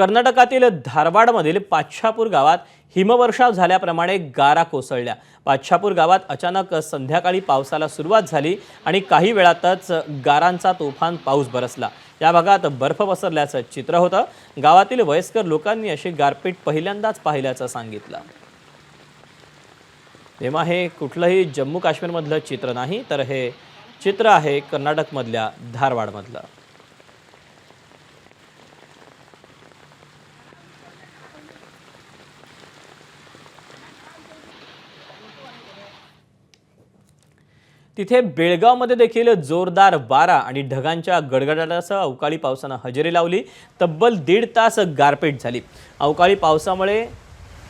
कर्नाटकातील धारवाडमधील पाच्छापूर गावात हिमवर्षाव झाल्याप्रमाणे गारा कोसळल्या। पाच्छापूर गावात अचानक संध्याकाळी पावसाला सुरुवात झाली आणि काही वेळातच गारांचा तुफान पाऊस बरसला। या भागात बर्फ पसरल्याचं चित्र होतं। गावातील वयस्कर लोकांनी अशी गारपीट पहिल्यांदाच पाहिल्याचं सांगितलं। तेव्हा हे कुठलंही जम्मू काश्मीरमधलं चित्र नाही, तर हे चित्र आहे कर्नाटकमधल्या धारवाडमधलं। तिथे बेळगावमध्ये देखील जोरदार वारा आणि ढगांच्या गडगडाटासह अवकाळी पावसाने हजेरी लावली। तब्बल 1.5 तास गारपीट झाली। अवकाळी पावसामुळे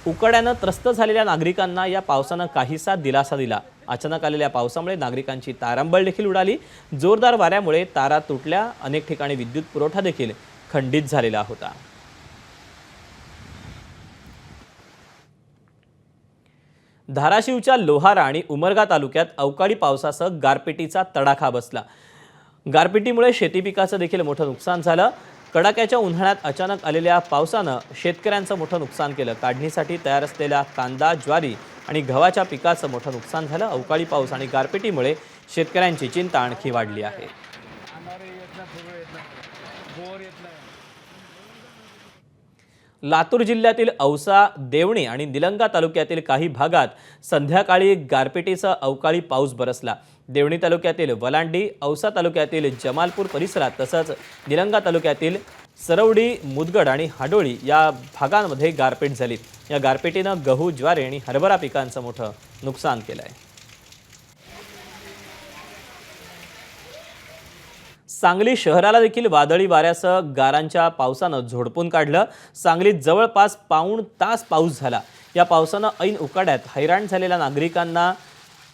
उकाड्याने त्रस्त झालेल्या नागरिकांना या पावसाने काहीसा दिलासा दिला। अचानक आलेल्या पावसामुळे नागरिकांची तारांबळ देखील उडाली। जोरदार वाऱ्यामुळे तारा तुटल्या। अनेक ठिकाणी विद्युत पुरवठा देखील खंडित झालेला होता। धाराशिवच्या लोहारा आणि उमरगा तालुक्यात अवकाळी पावसासह गारपिटीचा तडाखा बसला। गारपिटीमुळे शेती पिकाचं देखील मोठं नुकसान झालं। कडाक्याच्या उन्हाळ्यात अचानक आलेल्या पावसानं शेतकऱ्यांचं मोठं नुकसान केलं। काढणीसाठी तयार असलेल्या कांदा, ज्वारी आणि गव्हाच्या पिकाचं मोठं नुकसान झालं। अवकाळी पाऊस आणि गारपिटीमुळे शेतकऱ्यांची चिंता आणखी वाढली आहे। लातूर जिल्ह्यातील औसा, देवणी आणि निलंगा तालुक्यातील काही भागात संध्याकाळी गारपिटीचा अवकाळी पाऊस बरसला। देवणी तालुक्यातील वलांडी, औसा तालुक्यातील जमालपूर परिसरात तसंच निलंगा तालुक्यातील सरवडी, मुदगड आणि हाडोळी या भागांमध्ये गारपीट झाली। या गारपिटीनं गहू, ज्वारी आणि हरभरा पिकांचं मोठं नुकसान केलंय। सांगली शहराला देखील वादळी वाऱ्यासह गारांच्या पावसानं झोडपून काढलं। सांगलीत जवळपास पाऊण तास पाऊस झाला। या पावसानं ऐन उकाड्यात हैराण झालेल्या नागरिकांना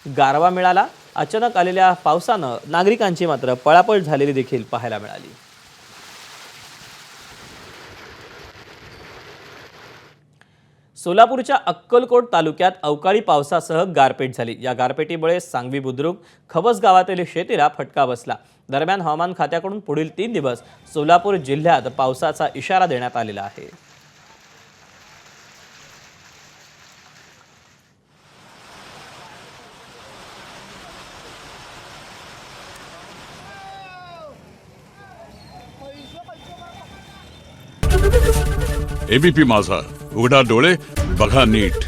गारवा मिळाला। अचानक आलेल्या पावसानं नागरिकांची मात्र पळापळ झालेली देखील पाहायला मिळाली। सोलापूरच्या अक्कलकोट तालुक्यात अवकाळी पावसासह गारपीट झाली। या गारपिटीमुळे सांगवी, बुद्रुक, खवस गावातील शेतीला फटका बसला। दरम्यान हवामान खात्याकडून पुढील 3 दिवस सोलापूर जिल्ह्यात पावसाचा इशारा देण्यात आलेला आहे। एबीपी माझा, उघडा डोळे बघा नीट।